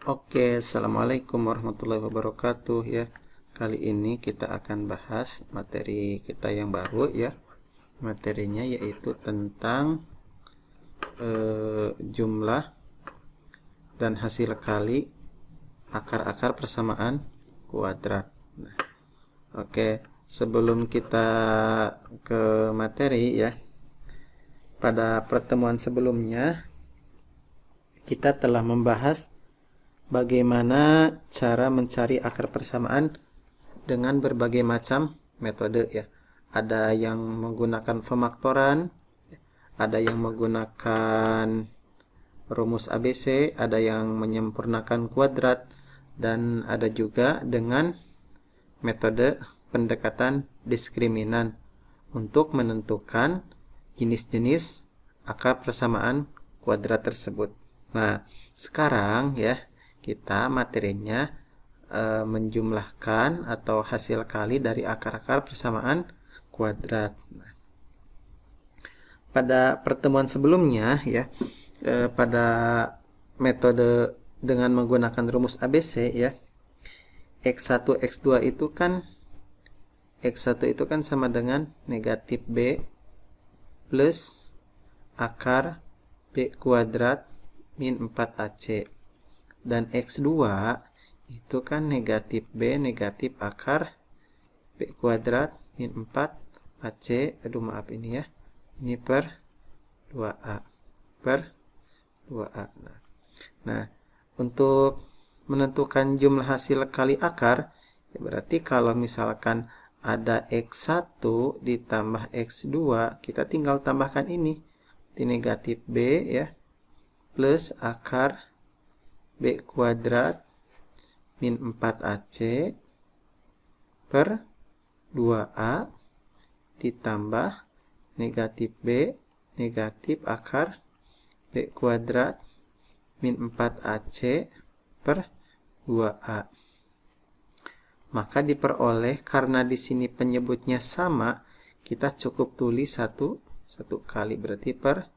Oke, Assalamualaikum warahmatullahi wabarakatuh ya. Kali ini kita akan bahas materi kita yang baru ya. Materinya yaitu tentang jumlah dan hasil kali akar-akar persamaan kuadrat. Nah, oke, sebelum kita ke materi ya. Pada pertemuan sebelumnya kita telah membahas bagaimana cara mencari akar persamaan dengan berbagai macam metode ya. Ada yang menggunakan pemaktoran, ada yang menggunakan rumus ABC, ada yang menyempurnakan kuadrat, dan ada juga dengan metode pendekatan diskriminan untuk menentukan jenis-jenis akar persamaan kuadrat tersebut. Nah, sekarang ya kita materinya menjumlahkan atau hasil kali dari akar-akar persamaan kuadrat. Nah, pada pertemuan sebelumnya ya, pada metode dengan menggunakan rumus ABC ya, X1 X2 itu kan X1 itu kan sama dengan negatif B plus akar B kuadrat min 4AC. Dan X2 itu kan negatif B negatif akar B kuadrat min 4AC. Aduh maaf ini ya. Ini per 2A. Per 2A. Nah, untuk menentukan jumlah hasil kali akar, ya berarti kalau misalkan ada X1 ditambah X2, kita tinggal tambahkan ini. Di negatif B ya, plus akar B kuadrat min 4AC per 2A ditambah negatif B negatif akar B kuadrat min 4AC per 2A. Maka diperoleh, karena di sini penyebutnya sama, kita cukup tulis satu kali, berarti per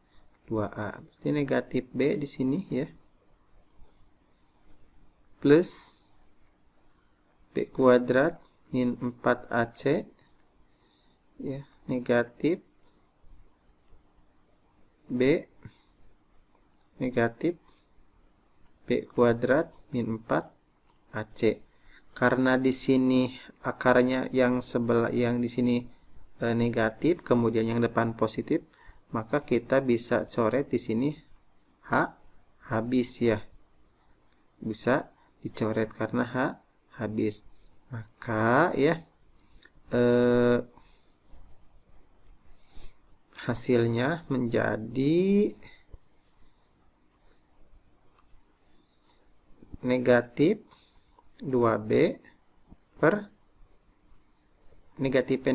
2A. Berarti negatif B di sini ya, plus B kuadrat min 4AC ya, negatif B negatif B kuadrat min 4AC. Karena di sini akarnya yang sebelah, yang di sini negatif, kemudian yang depan positif, maka kita bisa coret di sini habis ya. Bisa dicoret karena habis. Maka ya hasilnya menjadi negatif 2B per negatif P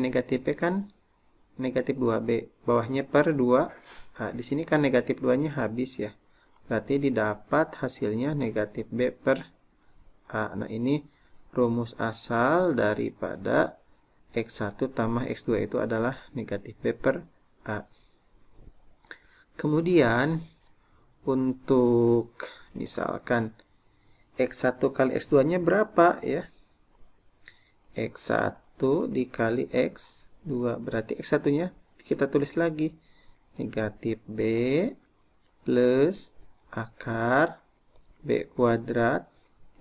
kan negatif 2B, bawahnya per 2. Nah, di sini kan negatif 2-nya habis ya. Berarti didapat hasilnya negatif B per A. Nah, ini rumus asal daripada X1 tambah X2 itu adalah negatif B per A. Kemudian untuk misalkan X1 kali X2-nya berapa ya? X1 dikali X2, berarti X1-nya kita tulis lagi negatif B plus akar B kuadrat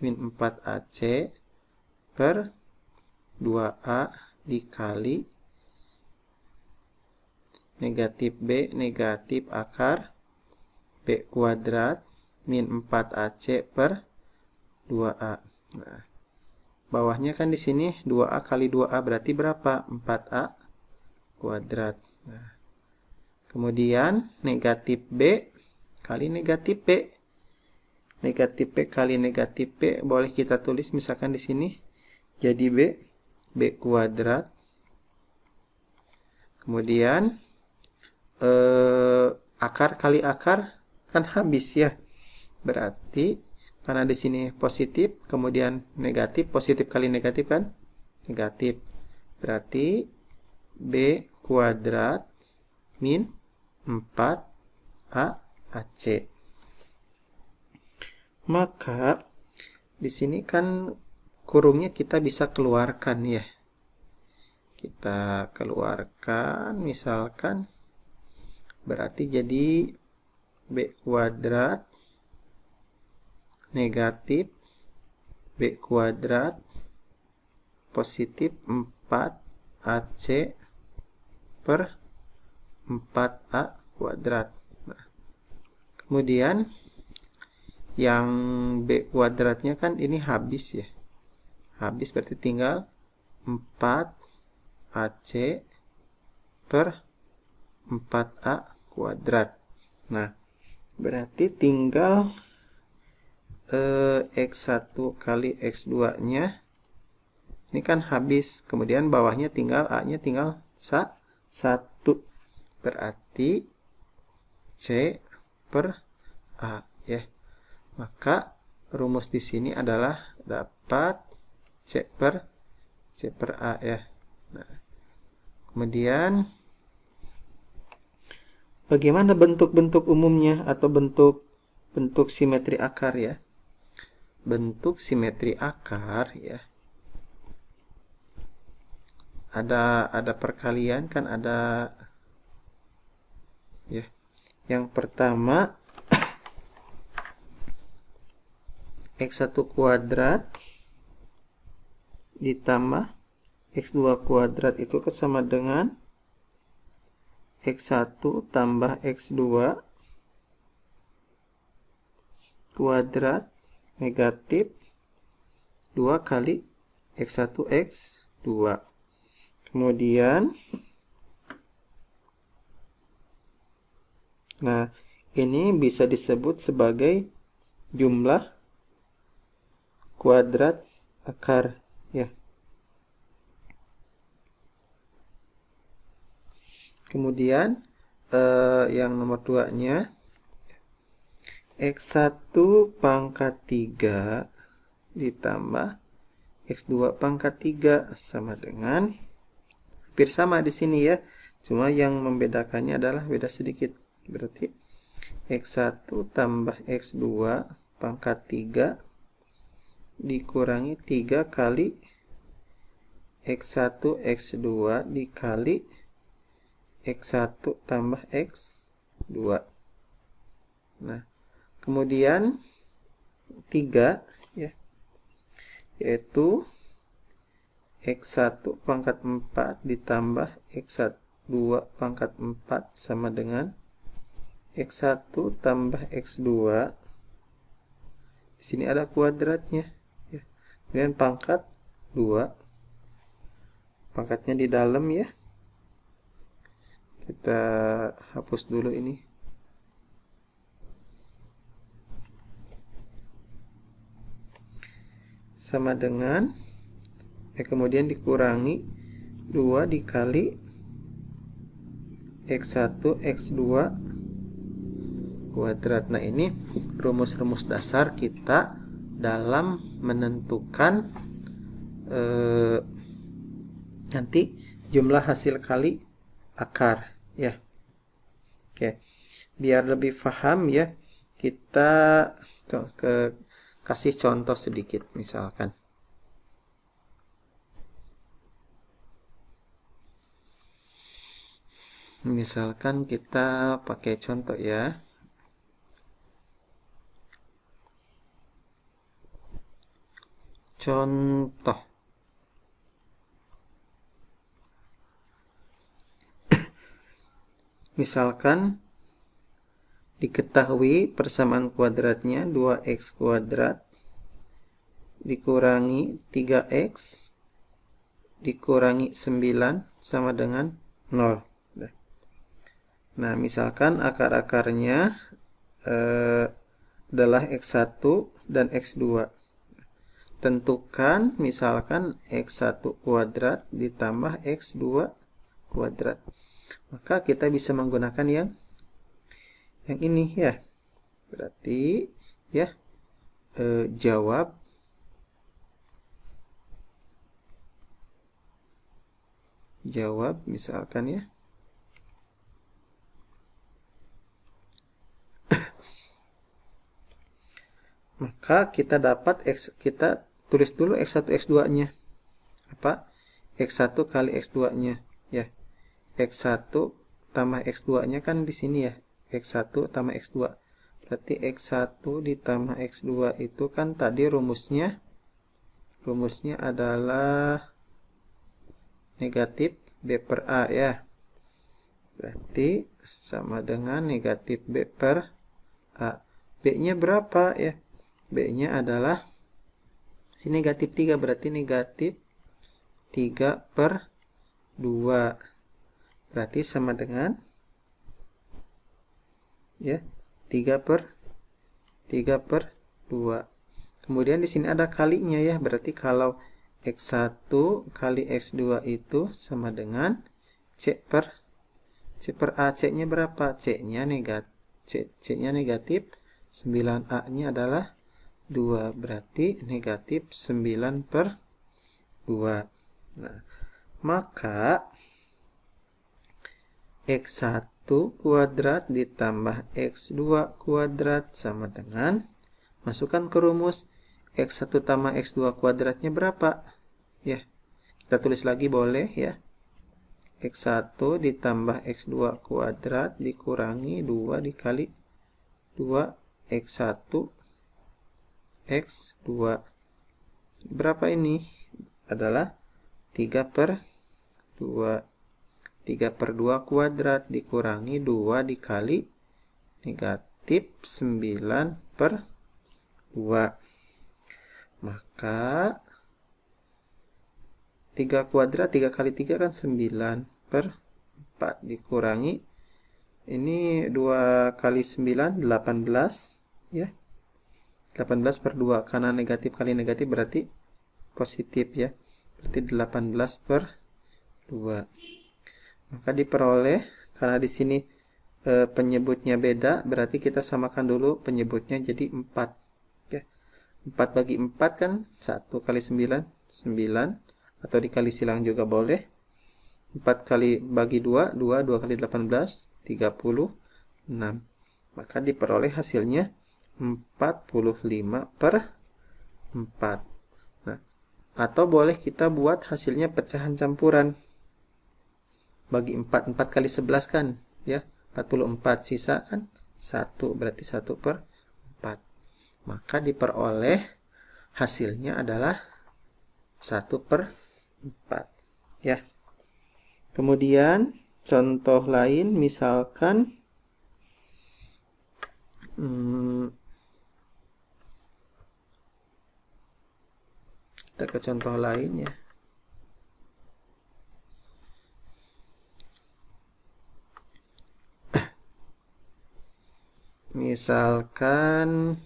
min 4AC per 2A dikali negatif B negatif akar B kuadrat min 4AC per 2A. Nah, bawahnya kan di sini 2A kali 2A berarti berapa? 4A kuadrat. Nah, kemudian negatif B kali negatif P. Negatif P kali negatif P boleh kita tulis misalkan di sini jadi B kuadrat. Kemudian akar kali akar kan habis ya. Berarti karena di sini positif, kemudian negatif, positif kali negatif kan negatif. Berarti B kuadrat min 4AC. Maka di sini kan kurungnya kita bisa keluarkan ya. Kita keluarkan, misalkan berarti jadi B kuadrat negatif B kuadrat positif 4AC per 4A kuadrat. Nah, kemudian yang B kuadratnya kan ini habis ya. Habis berarti tinggal 4AC per 4A kuadrat. Nah, berarti tinggal X1 kali X2 nya ini kan habis, kemudian bawahnya tinggal A nya tinggal 1, berarti C per A ya. Maka rumus di sini adalah dapat C per A ya. Nah, kemudian bagaimana bentuk-bentuk umumnya atau bentuk simetri akar ya? Bentuk simetri akar ya, ada perkalian kan, ada ya. Yang pertama X1 kuadrat ditambah X2 kuadrat itu sama dengan X1 tambah X2 kuadrat negatif 2 kali X1 X2. Kemudian nah, ini bisa disebut sebagai jumlah kuadrat akar ya. Kemudian yang nomor 2 nya X1 pangkat 3 ditambah X2 pangkat 3 sama dengan, hampir sama di sini ya, cuma yang membedakannya adalah beda sedikit. Berarti X1 tambah X2 pangkat 3 dikurangi 3 kali X1 X2 dikali X1 tambah X2. Nah, kemudian 3 ya, yaitu X1 pangkat 4 ditambah X2 pangkat 4 sama dengan X1 tambah X2. Di sini ada kuadratnya ya. Kemudian pangkat 2. Pangkatnya di dalam ya. Kita hapus dulu ini. Sama dengan kemudian dikurangi 2 dikali X1 X2 kuadrat. Nah, ini rumus-rumus dasar kita dalam menentukan nanti jumlah hasil kali akar ya. Oke, biar lebih paham ya, kita kasih contoh sedikit. Misalkan kita pakai contoh ya. Contoh misalkan diketahui persamaan kuadratnya 2x kuadrat dikurangi 3x dikurangi 9 sama dengan 0. Nah, misalkan akar-akarnya adalah X1 dan X2. Tentukan misalkan X1 kuadrat ditambah X2 kuadrat. Maka kita bisa menggunakan yang ini ya. Berarti ya jawab misalkan ya Maka kita dapat kita tulis dulu X1 X2-nya. Apa? X1 kali X2-nya ya. X1 tambah X2-nya kan di sini ya. X1 tambah X2. Berarti X1 ditambah X2 itu kan tadi rumusnya adalah negatif B per A ya. Berarti sama dengan negatif B per A. B-nya berapa ya? B-nya adalah si negatif 3, berarti negatif 3 per 2. Berarti sama dengan ya 3 per 2. Kemudian di sini ada kalinya ya, berarti kalau X1 kali X2 itu sama dengan C per A. C-nya berapa? C-nya negatif 9A-nya adalah 2, berarti negatif 9 per 2. Nah, maka X1 kuadrat ditambah X2 kuadrat sama dengan, masukkan ke rumus, X1 tambah X2 kuadratnya berapa? Ya, kita tulis lagi boleh ya. X1 ditambah X2 kuadrat dikurangi 2 dikali 2 X1 X2. Berapa ini? Adalah 3 per 2. 3 per 2 kuadrat dikurangi 2 dikali negatif 9 per 2. Maka 3 kuadrat, 3 kali 3 kan 9 per 4 dikurangi, ini 2 kali 9 18 ya. 18 per 2, karena negatif kali negatif berarti positif ya. Berarti 18 per 2. Maka diperoleh, karena di sini penyebutnya beda, berarti kita samakan dulu penyebutnya jadi 4 ya. 4 bagi 4 kan 1 kali 9 9, atau dikali silang juga boleh. 4 kali bagi 2 2 kali 18 36. Maka diperoleh hasilnya 45 per 4. Nah, atau boleh kita buat hasilnya pecahan campuran. Bagi 4 kali 11 kan ya, 44, sisa kan 1, berarti 1 per 4. Maka diperoleh hasilnya adalah 1 per 4 ya. Kemudian contoh lain, misalkan kita ke contoh lain ya. Misalkan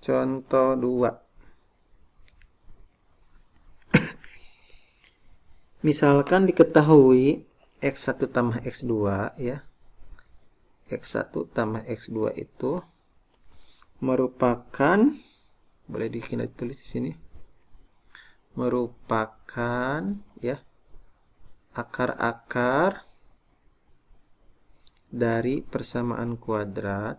contoh 2. Misalkan diketahui X1 tambah X2 ya. X1 tambah X2 itu merupakan, boleh ditulis di sini, merupakan ya akar-akar dari persamaan kuadrat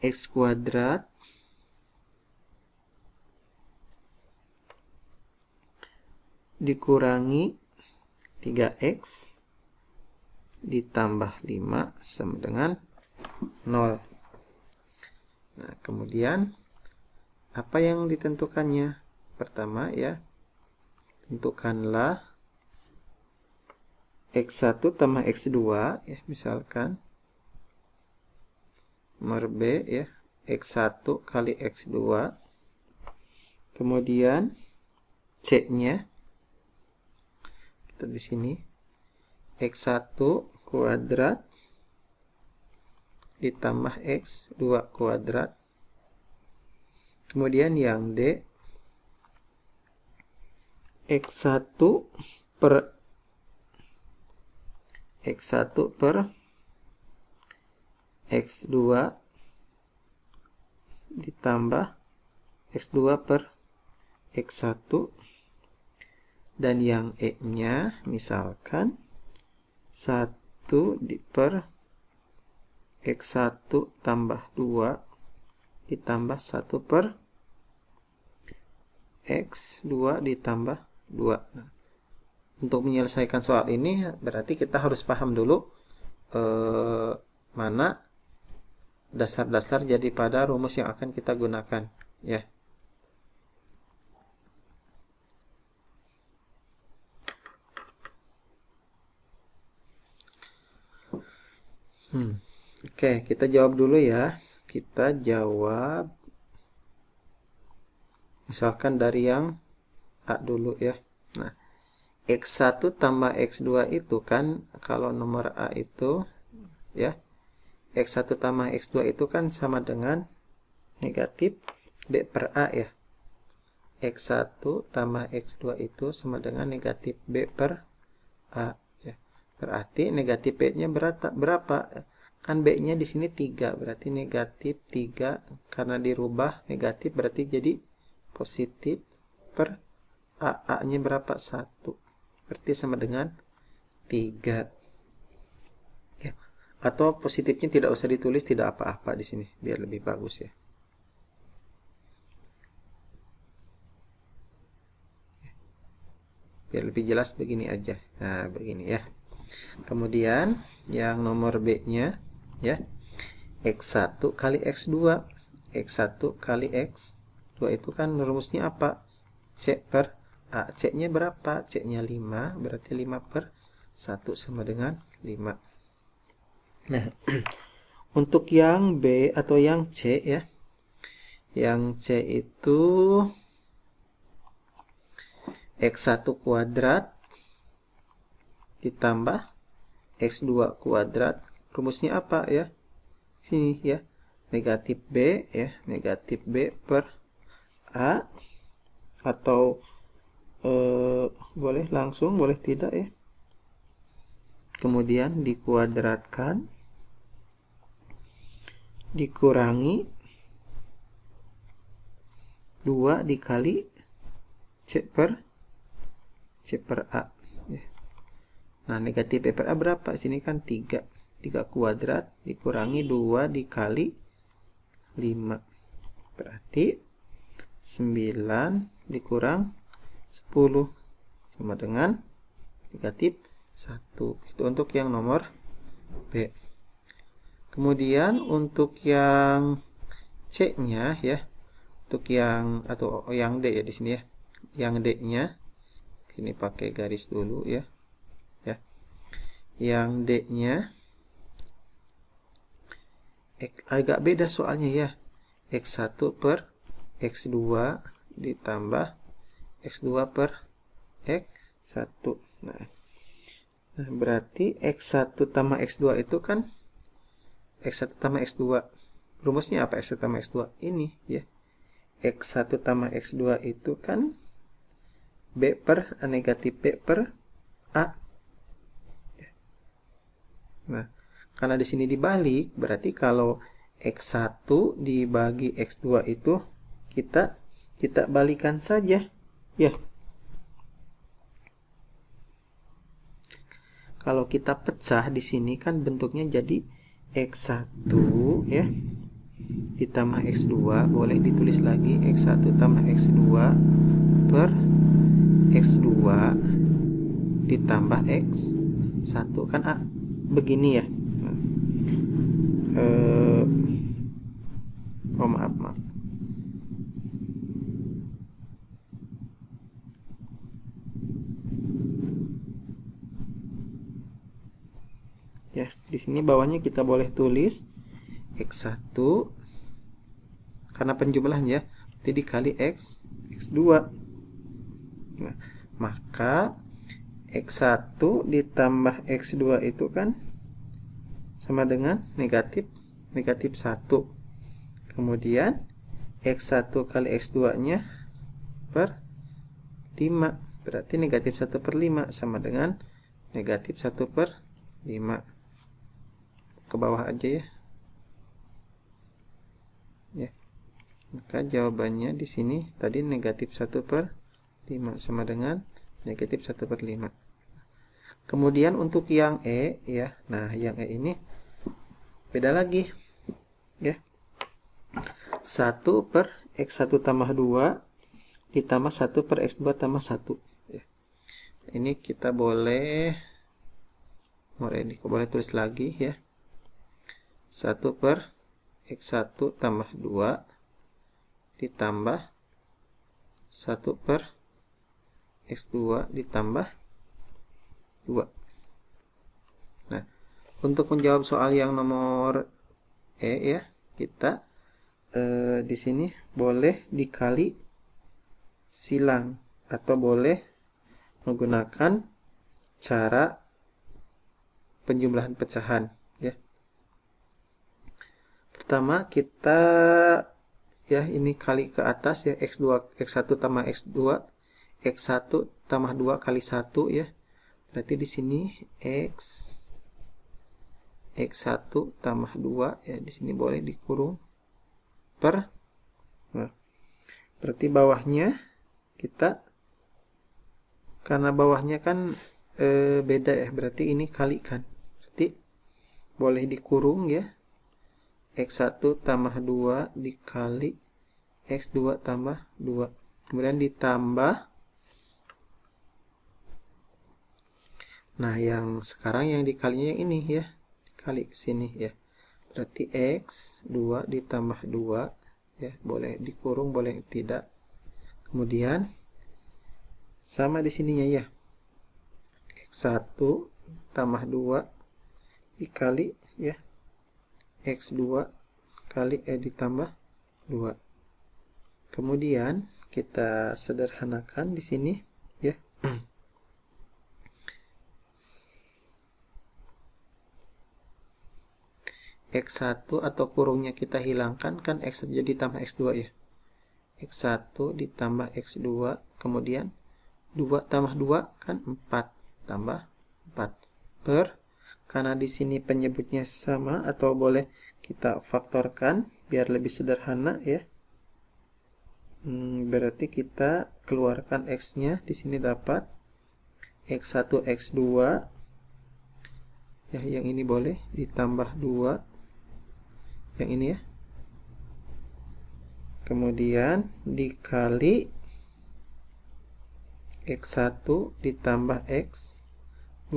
X kuadrat dikurangi 3X ditambah 5 sama dengan 0. Nah, kemudian apa yang ditentukannya? Pertama ya, tentukanlah X1 tambah X2 ya, misalkan nomor B ya, X1 kali X2. Kemudian C-nya kita di sini X1 kuadrat ditambah X2 kuadrat. Kemudian yang D, X1 per X2 ditambah X2 per X1 Dan yang E-nya misalkan 1 per X1 tambah 2 ditambah 1 per X2 ditambah 2. Nah, untuk menyelesaikan soal ini berarti kita harus paham dulu mana dasar-dasar jadi pada rumus yang akan kita gunakan, ya. Oke, kita jawab dulu ya. Kita jawab misalkan dari yang A dulu ya. Nah, X1 tambah X2 itu kan, kalau nomor A itu ya, X1 tambah X2 itu kan sama dengan negatif B per A ya. X1 tambah X2 itu sama dengan negatif B per A ya. Berarti negatif B-nya berapa? Kan B-nya di sini 3, berarti negatif 3, karena dirubah negatif berarti jadi positif per A. A-nya berapa? 1. Berarti sama dengan 3. Ya. Atau positifnya tidak usah ditulis, tidak apa-apa di sini, biar lebih bagus ya. Biar lebih jelas begini aja. Nah, begini ya. Kemudian yang nomor B-nya ya, X1 kali X2. X1 kali X2 itu kan rumusnya apa? C per A. C-nya berapa? C-nya 5, berarti 5 per 1 sama dengan 5. Nah, untuk yang B atau yang C ya, yang C itu X1 kuadrat ditambah X2 kuadrat. Rumusnya apa ya? Sini ya. Negatif B ya, negatif B per A, atau boleh langsung, boleh tidak ya. Kemudian dikuadratkan dikurangi 2 dikali C per A ya. Nah, negatif B per A berapa? Sini kan 3 kuadrat dikurangi 2 dikali 5, berarti 9 dikurang 10 sama dengan negatif 1. Itu untuk yang nomor B. Kemudian untuk yang C-nya ya, untuk yang atau yang D ya di sini ya. Yang D-nya ini pakai garis dulu ya. Ya. Yang D-nya agak beda soalnya ya. X1 per X2 ditambah X2 per X1. Nah, berarti X1 tambah X2 itu kan X1 tambah X2. Rumusnya apa X1 tambah X2? Ini ya. X1 tambah X2 itu kan B per A, negatif B per A. Nah, karena di sini dibalik, berarti kalau X1 dibagi X2 itu kita balikan saja ya. Kalau kita pecah di sini kan bentuknya jadi X1 ya ditambah X2, boleh ditulis lagi X1 tambah X2 per X2 ditambah X1 kan A begini ya. Maaf. Ya, di sini bawahnya kita boleh tulis X1 karena penjumlahan ya, jadi dikali X2. Nah, maka X1 ditambah X2 itu kan sama dengan negatif 1. Kemudian X1 kali X2 nya per 5, berarti negatif 1 per 5 sama dengan negatif 1 per 5. Ke bawah aja ya. Maka jawabannya di sini tadi negatif 1 per 5 sama dengan negatif 1/5. Kemudian untuk yang E ya, nah yang E ini beda lagi ya. 1 per X1 tambah 2 ditambah 1 per X2 tambah 1 ya. Ini kita boleh tulis lagi ya. 1 per X1 tambah 2 ditambah 1 per X2 ditambah 2. Nah, untuk menjawab soal yang nomor E ya, kita di sini boleh dikali silang atau boleh menggunakan cara penjumlahan pecahan ya. Pertama kita ya ini kali ke atas ya, X1 tambah X2, X1 tambah 2 kali 1 ya. Berarti di sini X1 tambah 2 ya, di sini boleh dikurung per. Nah, berarti bawahnya kita, karena bawahnya kan beda ya, berarti ini kalikan. Berarti boleh dikurung ya. X1 tambah 2 dikali X2 tambah 2. Kemudian ditambah. Nah, yang sekarang yang dikalinya yang ini ya. Dikali ke sini ya. Berarti X2 ditambah 2 ya, boleh dikurung, boleh tidak. Kemudian sama di sininya ya. X1 tambah 2 dikali ya. X2 kali ditambah 2. Kemudian kita sederhanakan di sini ya. X1 atau kurungnya kita hilangkan, kan X1 jadi tambah X2 ya. X1 ditambah X2, kemudian 2 tambah 2 kan 4 tambah 4 per, karena di sini penyebutnya sama atau boleh kita faktorkan biar lebih sederhana ya. Berarti kita keluarkan X-nya, di sini dapat X1 X2 ya, yang ini boleh ditambah 2 yang ini ya. Kemudian dikali X1 ditambah X2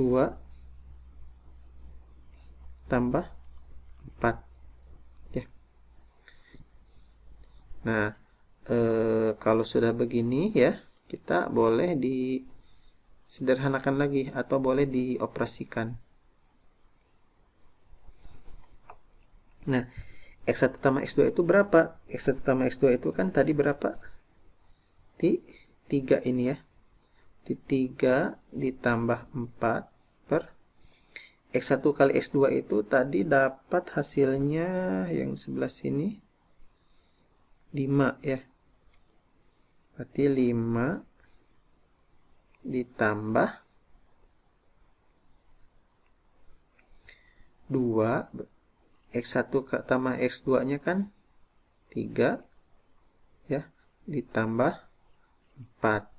tambah 4 ya. Nah, kalau sudah begini ya, kita boleh disederhanakan lagi atau boleh dioperasikan. Nah, X1 tambah X2 itu berapa? X1 tambah X2 itu kan tadi berapa? 3 ini ya. 3 ditambah 4 per X1 kali X2 itu tadi dapat hasilnya yang sebelah sini 5 ya. Berarti 5 ditambah 2, X1 tambah X2 nya kan 3 ya, ditambah 4.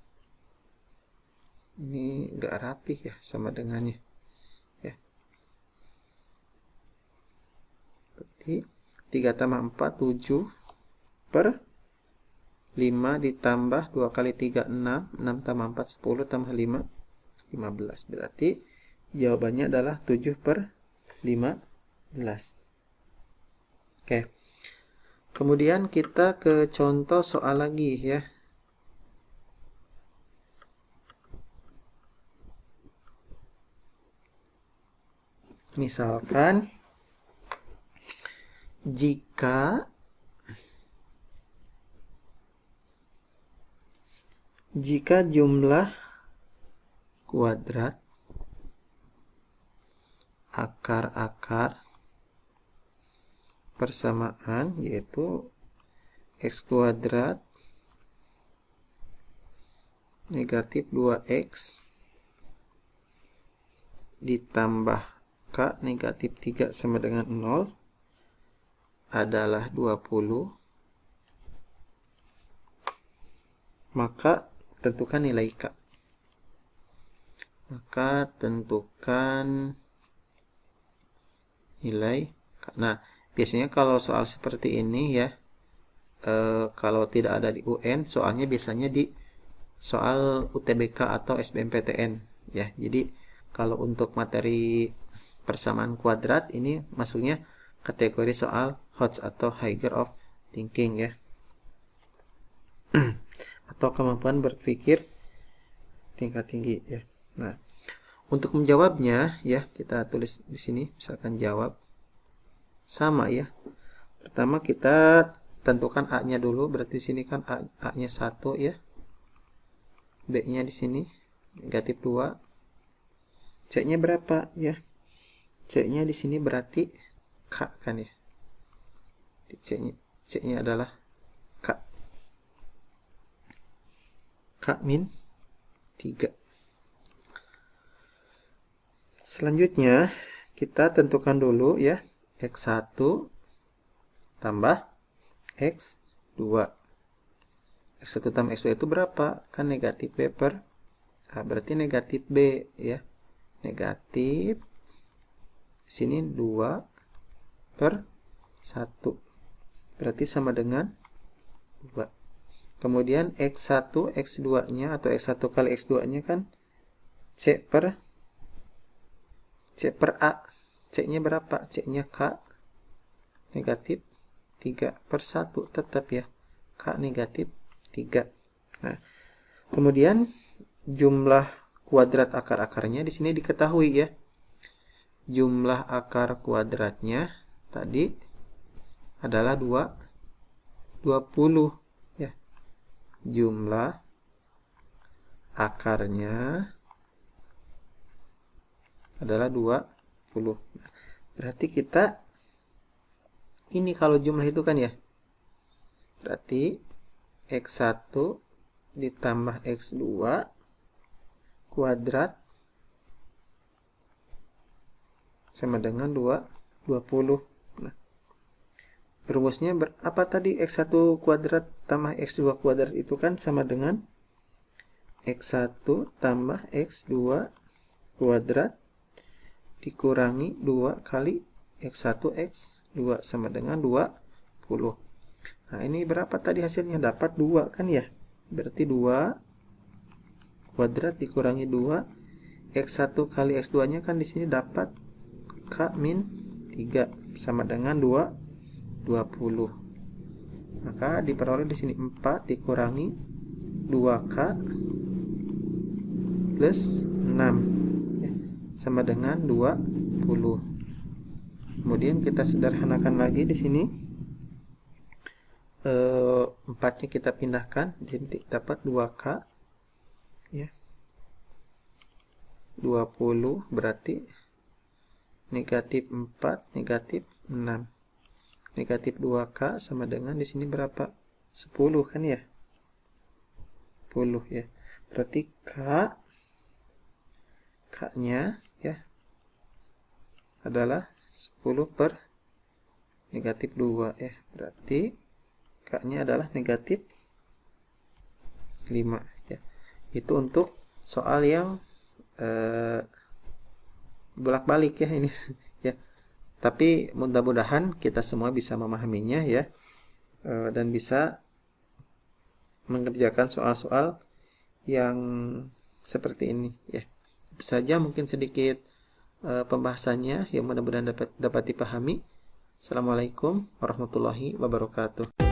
Ini enggak rapih ya sama dengannya ya. Berarti 3 tambah 4 7 per 5 ditambah 2 kali 3 6, 6 tambah 4 10 tambah 5 15. Berarti jawabannya adalah 7 per 15. Oke. Kemudian kita ke contoh soal lagi ya. Misalkan jika jumlah kuadrat akar-akar persamaan yaitu X kuadrat negatif 2X ditambah K negatif 3 sama dengan 0 adalah 20, maka tentukan nilai K. maka tentukan nilai. Nah, biasanya kalau soal seperti ini ya, kalau tidak ada di UN, soalnya biasanya di soal UTBK atau SBMPTN ya. Jadi kalau untuk materi persamaan kuadrat ini masuknya kategori soal HOTS atau Higher of Thinking ya. Atau kemampuan berpikir tingkat tinggi ya. Nah, untuk menjawabnya ya, kita tulis di sini misalkan jawab sama ya. Pertama kita tentukan A-nya dulu, berarti sini kan A-nya 1 ya. B-nya di sini negatif 2. C-nya berapa ya? C-nya di sini berarti K kan ya. C-nya adalah K. K min 3. Selanjutnya kita tentukan dulu ya, X1 tambah X2. X1 tambah X2 itu berapa? Kan negatif B per A, berarti negatif B ya. Negatif sini 2 per 1. Berarti sama dengan 2. Kemudian X1, X2-nya atau X1 kali X2-nya kan C per A. C-nya berapa? C-nya K negatif 3 per 1 tetap ya. K negatif 3. Nah, kemudian jumlah kuadrat akar-akarnya di sini diketahui ya. Jumlah akar kuadratnya tadi adalah 20 ya. Jumlah akarnya adalah 20. Berarti kita ini kalau jumlah itu kan ya. Berarti X1 ditambah X2 kuadrat sama dengan 20. Nah, rumusnya apa tadi? X1 kuadrat tambah X2 kuadrat itu kan sama dengan X1 tambah X2 kuadrat dikurangi 2 kali X1 X2 sama dengan 20. Nah, ini berapa tadi hasilnya? Dapat 2 kan ya? Berarti 2 kuadrat dikurangi 2 X1 kali X2-nya kan di sini dapat K min 3 sama dengan 20. Maka diperoleh di sini 4 dikurangi 2K plus 6 ya, sama dengan 20. Kemudian kita sederhanakan lagi di sini. 4-nya kita pindahkan, jadi dapat 2K ya. 20 berarti negatif 4 negatif 6. Negatif 2K sama dengan di sini berapa? 10 kan ya? 10 ya. Berarti K-nya ya adalah 10 per negatif 2 ya. Berarti K-nya adalah negatif 5 ya. Itu untuk soal yang bolak-balik ya ini ya. Tapi mudah-mudahan kita semua bisa memahaminya ya, dan bisa mengerjakan soal-soal yang seperti ini ya. Itu saja mungkin sedikit pembahasannya yang mudah-mudahan dapat dipahami. Assalamualaikum warahmatullahi wabarakatuh.